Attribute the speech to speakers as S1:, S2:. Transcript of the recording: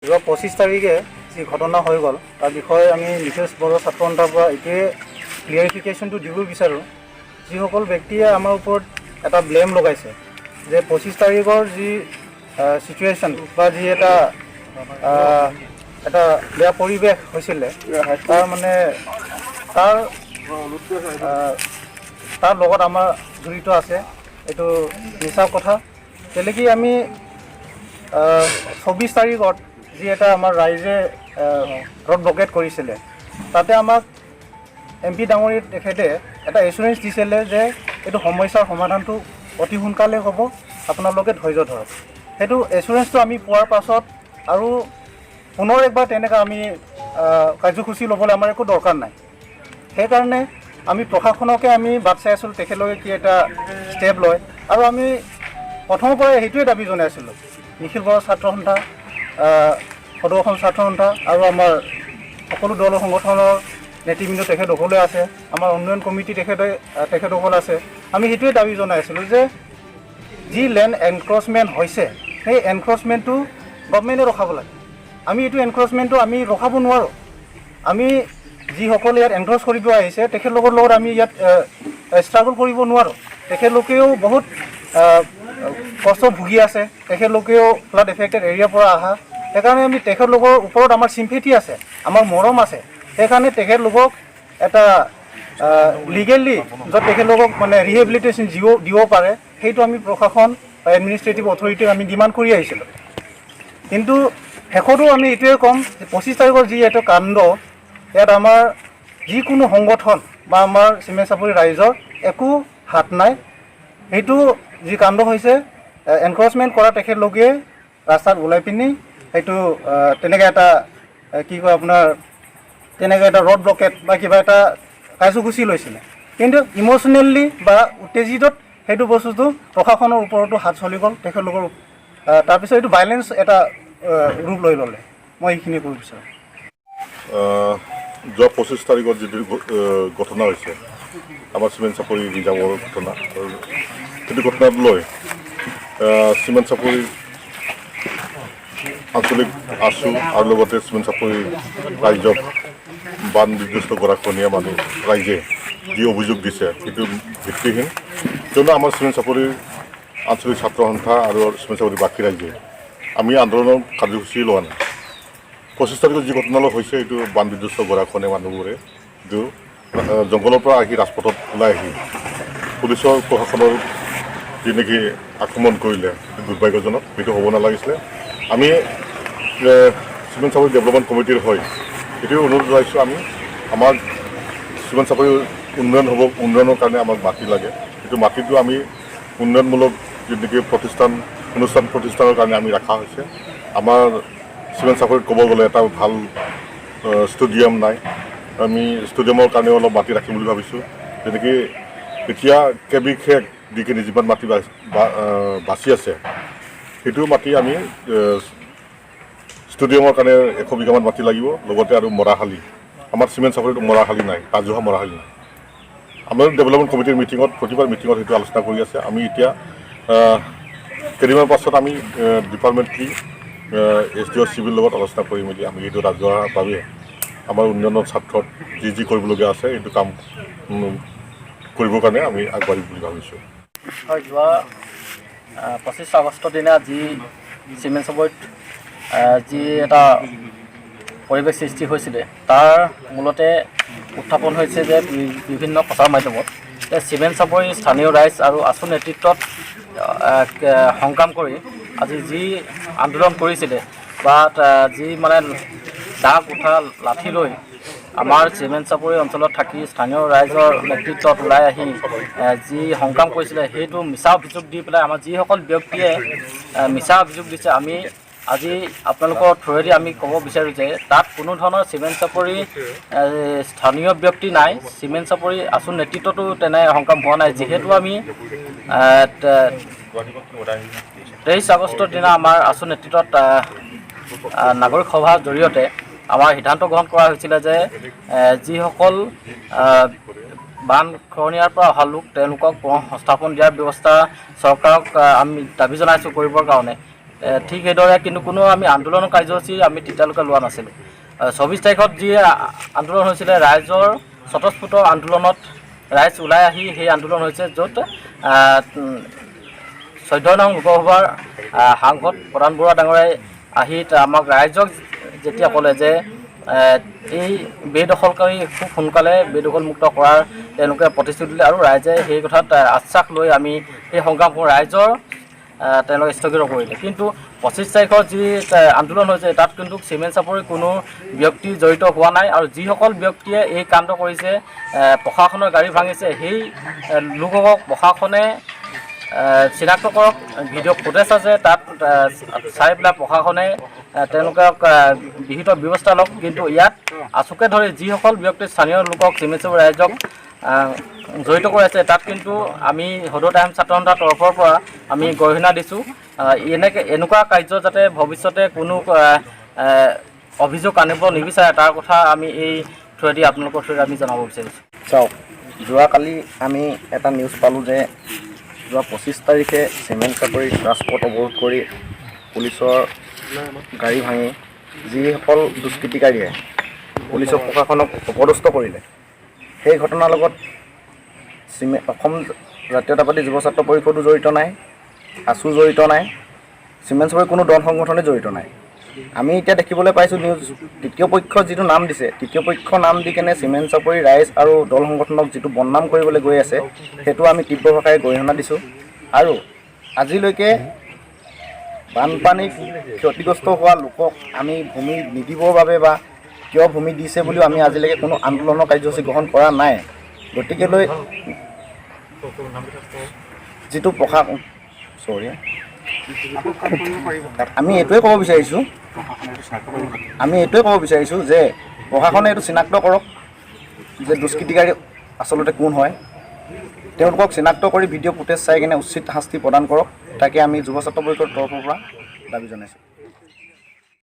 S1: যোৱা 25 তাৰিখে যি ঘটনা হৈ গ'ল তাৰ বিষয়ে আমি নিখোজ বড়ো ছাত্ৰ সন্থাৰ পৰা এইটোৱে ক্লিয়াৰিফিকেশ্যনটো দিব বিচাৰোঁ। যিসকল ব্যক্তিয়ে আমাৰ ওপৰত এটা ব্লেম লগাইছে যে 25 তাৰিখৰ যি চিটুৱেশ্যন বা যি এটা বেয়া পৰিৱেশ হৈছিলে তাৰ লগত আমাৰ জড়িত আছে, এইটো মিছা কথা। কেলৈ কি আমি 24 তাৰিখত যি এটা আমাৰ ৰাইজে ৰড ব্লকেট কৰিছিলে, তাতে আমাক MP ডাঙৰীয়া তেখেতে এটা এচুৰেঞ্চ দিছিলে যে এইটো সমস্যাৰ সমাধানটো অতি সোনকালে হ'ব, আপোনালোকে ধৈৰ্য ধৰক। সেইটো এচুৰেঞ্চটো আমি পোৱাৰ পাছত আৰু পুনৰ একবাৰ তেনেকৈ আমি কাৰ্যসূচী ল'বলৈ আমাৰ একো দৰকাৰ নাই। সেইকাৰণে আমি প্ৰশাসনকে আমি বাট চাই আছিলোঁ তেখেতলোকে কি এটা ষ্টেপ লয়। আৰু আমি প্ৰথমৰ পৰাই সেইটোৱে দাবী জনাইছিলোঁ, নিখিল বড়ো ছাত্ৰ সন্থা, সদৌ অসম ছাত্ৰ সন্থা আৰু আমাৰ সকলো দল সংগঠনৰ নেতৃবৃন্দ তেখেতসকলে আছে, আমাৰ উন্নয়ন কমিটি তেখেতসকল আছে। আমি সেইটোৱে দাবী জনাইছিলোঁ যে যি লেণ্ড এনক্ৰচমেণ্ট হৈছে সেই এনক্ৰচমেণ্টটো গভৰ্ণমেণ্টে ৰখাব লাগে। আমি এইটো এনক্ৰচমেণ্টটো আমি ৰখাব নোৱাৰোঁ। আমি যিসকলে ইয়াত এনক্ৰচ কৰিব আহিছে তেখেতলোকৰ লগত আমি ইয়াত ষ্ট্ৰাগল কৰিব নোৱাৰোঁ। তেখেতলোকেও বহুত কষ্ট ভুগি আছে, তেখেতলোকেও ফ্লাড এফেক্টেড এৰিয়াৰ পৰা অহা। সেইকাৰণে আমি তেখেতলোকৰ ওপৰত আমাৰ চিম্পেথি আছে, আমাৰ মৰম আছে। সেইকাৰণে তেখেতলোকক এটা লিগেলি য'ত তেখেতলোকক মানে ৰিহেবিলিটেশ্যন দিব পাৰে সেইটো আমি প্ৰশাসন বা এডমিনিষ্ট্ৰেটিভ অথৰিটিক আমি ডিমাণ্ড কৰি আহিছিলোঁ। কিন্তু শেষতো আমি এইটোৱে ক'ম যে 25 তাৰিখৰ যি এটা কাণ্ড, ইয়াত আমাৰ যিকোনো সংগঠন বা আমাৰ চিমেণ্ট চাপৰি ৰাইজৰ একো হাত নাই। সেইটো যি কাণ্ড হৈছে এনক্ৰচমেণ্ট কৰা তেখেতলোকে ৰাস্তাত ওলাই পিনি সেইটো তেনেকৈ এটা কি কয় আপোনাৰ তেনেকৈ এটা ৰড ব্লকেট বা কিবা এটা কাৰ্যসূচী লৈছিলে। কিন্তু ইম'চনেলি বা উত্তেজিতত সেইটো বস্তুটো প্ৰশাসনৰ ওপৰতো হাত চলি গ'ল তেখেতলোকৰ। তাৰপিছত এইটো ভাইলেঞ্চ এটা ৰূপ লৈ ল'লে। মই এইখিনি ক'ব বিচাৰোঁ।
S2: যোৱা 25 তাৰিখত যিটো ঘটনা হৈছে আমাৰ চিমেণ্ট চাপৰি ৰিজাৰ্ভৰ ঘটনা, সেইটো ঘটনাক লৈ চিমেণ্ট চাপৰি আঞ্চলিক আছু আৰু লগতে চিমেণ্ট চাপৰি ৰাইজক বান বিধ্বস্ত গৰাখহনীয়া মানুহ ৰাইজে যি অভিযোগ দিছে সেইটো ভিত্তিহীন। কিয়নো আমাৰ চিমেণ্ট চাপৰিৰ আঞ্চলিক ছাত্ৰ সন্থা আৰু চিমেণ্ট চাপৰি বাকী ৰাইজে আমি আন্দোলনৰ কাৰ্যসূচী লোৱা নাই। 25 তাৰিখত যি ঘটনালৈ হৈছে এইটো বান বিধ্বস্ত গৰাখহনীয়া মানুহবোৰে এইটো জংঘলৰ পৰা আহি ৰাজপথত ওলাই আহি পুলিচৰ প্ৰশাসনৰ যি নেকি আক্ৰমণ কৰিলে দুৰ্ভাগ্যজনক, সেইটো হ'ব নালাগিছিলে। আমি চিমেণ্ট চাপৰি ডেভেলপমেণ্ট কমিটিৰ হৈ এইটোৱে অনুৰোধ জনাইছোঁ, আমি আমাৰ চিমেণ্ট চাপৰি উন্নয়নৰ কাৰণে আমাক মাটি লাগে। সেইটো মাটিটো আমি উন্নয়নমূলক যি নেকি অনুষ্ঠান প্ৰতিষ্ঠানৰ কাৰণে আমি ৰখা হৈছে। আমাৰ চিমেণ্ট চাপৰিত ক'ব গ'লে এটা ভাল ষ্টেডিয়াম নাই। আমি ষ্টেডিয়ামৰ কাৰণে অলপ মাটি ৰাখিম বুলি ভাবিছোঁ। যেনেকৈ এতিয়া কেবিখেক দি কিনে যিমান মাটি বাচি আছে সেইটো মাটি আমি ষ্টেডিয়ামৰ কাৰণে 100 বিঘামান মাটি লাগিব। লগতে আৰু মৰাশালী, আমাৰ চিমেণ্ট চাপৰিত মৰাশালী নাই, কাজুহা মৰাশালী নাই। আমাৰ ডেভেলপমেণ্ট কমিটিৰ মিটিঙত প্ৰতিবাৰ মিটিঙত সেইটো আলোচনা কৰি আছে। আমি এতিয়া কেইদিনমান পাছত আমি ডিপাৰ্টমেণ্ট কি SDO চিভিল লগত আলোচনা কৰি মেলি আমি এইটো ৰাজহুৱাভাৱে আমাৰ উন্নয়নৰ স্বাৰ্থত যি কৰিবলগীয়া আছে এইটো কাম কৰিবৰ কাৰণে আমি আগবাঢ়িম বুলি ভাবিছোঁ।
S3: হয়, যোৱা 25 আগষ্টৰ দিনা যি চিমেণ্ট চাপৰিত যি এটা পৰিৱেশ সৃষ্টি হৈছিলে তাৰ মূলতে উত্থাপন হৈছে যে বিভিন্ন প্ৰচাৰ মাধ্যমত চিমেণ্ট চাপৰি স্থানীয় ৰাইজ আৰু আছু নেতৃত্বত সংগ্ৰাম কৰি আজি যি আন্দোলন কৰিছিলে বা যি মানে দা কুঠা লাঠি লৈ আমাৰ চিমেণ্ট চাপৰি অঞ্চলত থাকি স্থানীয় ৰাইজৰ নেতৃত্বত ওলাই আহি যি সংগ্ৰাম কৰিছিলে সেইটো মিছা অভিযোগ দি পেলাই আমাৰ যিসকল ব্যক্তিয়ে মিছা অভিযোগ দিছে, আমি আজি আপোনালোকৰ থ্ৰুৱেদি আমি ক'ব বিচাৰোঁ যে তাত কোনো ধৰণৰ চিমেণ্ট চাপৰি স্থানীয় ব্যক্তি নাই, চিমেণ্ট চাপৰি আছু নেতৃত্বতো তেনে সংগ্ৰাম হোৱা নাই। যিহেতু আমি 23 আগষ্টৰ দিনা আমাৰ আছু নেতৃত্বত নাগৰিক সভাৰ জৰিয়তে আমাৰ সিদ্ধান্ত গ্ৰহণ কৰা হৈছিলে যে যিসকল বানখহনীয়াৰ পৰা অহা লোক তেওঁলোকক সংস্থাপন দিয়াৰ ব্যৱস্থা চৰকাৰক আমি দাবী জনাইছোঁ কৰিবৰ কাৰণে। ঠিক সেইদৰে কিন্তু কোনো আমি আন্দোলনৰ কাৰ্যসূচী আমি তেতিয়ালৈকে লোৱা নাছিলোঁ। 24 তাৰিখত যি আন্দোলন হৈছিলে ৰাইজৰ স্বতঃস্ফূৰ্ত আন্দোলনত ৰাইজ ওলাই আহি সেই আন্দোলন হৈছে, য'ত 14 নং লোকসভাৰ সাংসদ প্ৰধান বৰুৱা ডাঙৰীয়াই আহি আমাক ৰাইজক যেতিয়া ক'লে যে এই বেদখলকাৰী খুব সোনকালে বেদখলমুক্ত কৰাৰ তেওঁলোকে প্ৰতিশ্ৰুতি দিলে, আৰু ৰাইজে সেই কথাত আশ্বাস লৈ আমি সেই সংগ্ৰামবোৰ ৰাইজৰ তেওঁলোকে স্থগিত কৰিলে। কিন্তু 25 তাৰিখৰ যি আন্দোলন হৈছে তাত কিন্তু চিমেণ্ট চাপৰিৰ কোনো ব্যক্তি জড়িত হোৱা নাই, আৰু যিসকল ব্যক্তিয়ে এই কাণ্ড কৰিছে, প্ৰশাসনৰ গাড়ী ভাঙিছে, সেই লোকসকলক প্ৰশাসনে চিনাক্ত কৰক। ভিডিঅ' ফুটেজ আছে, তাত চাই পেলাই প্ৰশাসনে তেওঁলোকক বিহিত ব্যৱস্থা লওক। কিন্তু ইয়াত আচুকে ধৰি যিসকল ব্যক্তি স্থানীয় লোকক চিমেণ্ট চাপৰি ৰাইজক জড়িত কৰি আছে, তাত কিন্তু আমি সদৌ টাইম ছাত্ৰ সন্থাৰ তৰফৰ পৰা আমি গৰিহণা দিছোঁ। এনেকুৱা কাৰ্য যাতে ভৱিষ্যতে কোনো অভিযোগ আনিব নিবিচাৰে, তাৰ কথা আমি এই থ্ৰুৱেদি আপোনালোকৰ থ্ৰুৱেদি আমি জনাব বিচাৰিছোঁ।
S4: চাওক, যোৱাকালি আমি এটা নিউজ পালোঁ যে যোৱা 25 তাৰিখে চিমেণ্ট চাপৰিত ৰাজপথ অৱৰোধ কৰি পুলিচৰ গাড়ী ভাঙি যিসকল দুষ্কৃতিকাৰীয়ে পুলিচৰ প্ৰশাসনক অপদস্থ কৰিলে, সেই ঘটনাৰ লগত অসম জাতীয়তাবাদী যুৱ ছাত্ৰ পৰিষদো জড়িত নাই, আছু জড়িত নাই, চিমেণ্ট চাপৰিৰ কোনো দল সংগঠনে জড়িত নাই। আমি এতিয়া দেখিবলৈ পাইছোঁ নিউজ তৃতীয় পক্ষ যিটো নাম দিছে, তৃতীয় পক্ষ নাম দি কেনে চিমেণ্ট চাপৰি ৰাইজ আৰু দল সংগঠনক যিটো বদনাম কৰিবলৈ গৈ আছে, সেইটো আমি তীব্ৰ ভাষাৰে গৰিহণা দিছোঁ। আৰু আজিলৈকে বানপানীত ক্ষতিগ্ৰস্ত হোৱা লোকক আমি ভূমি নিদিবৰ বাবে বা কিয় ভূমি দিছে বুলিও আমি আজিলৈকে কোনো আন্দোলনৰ কাৰ্যসূচী গ্ৰহণ কৰা নাই। গতিকেলৈ যিটো আমি এইটোৱে ক'ব বিচাৰিছোঁ যে প্ৰশাসনে এইটো চিনাক্ত কৰক যে দুষ্কৃতিকাৰী আচলতে কোন হয়, তেওঁলোকক চিনাক্ত কৰি ভিডিঅ' ফুটেজ চাই কিনে উচিত শাস্তি প্ৰদান কৰক। তাকে আমি যুৱ ছাত্ৰ পৰিষদৰ তৰফৰ পৰা দাবী জনাইছোঁ।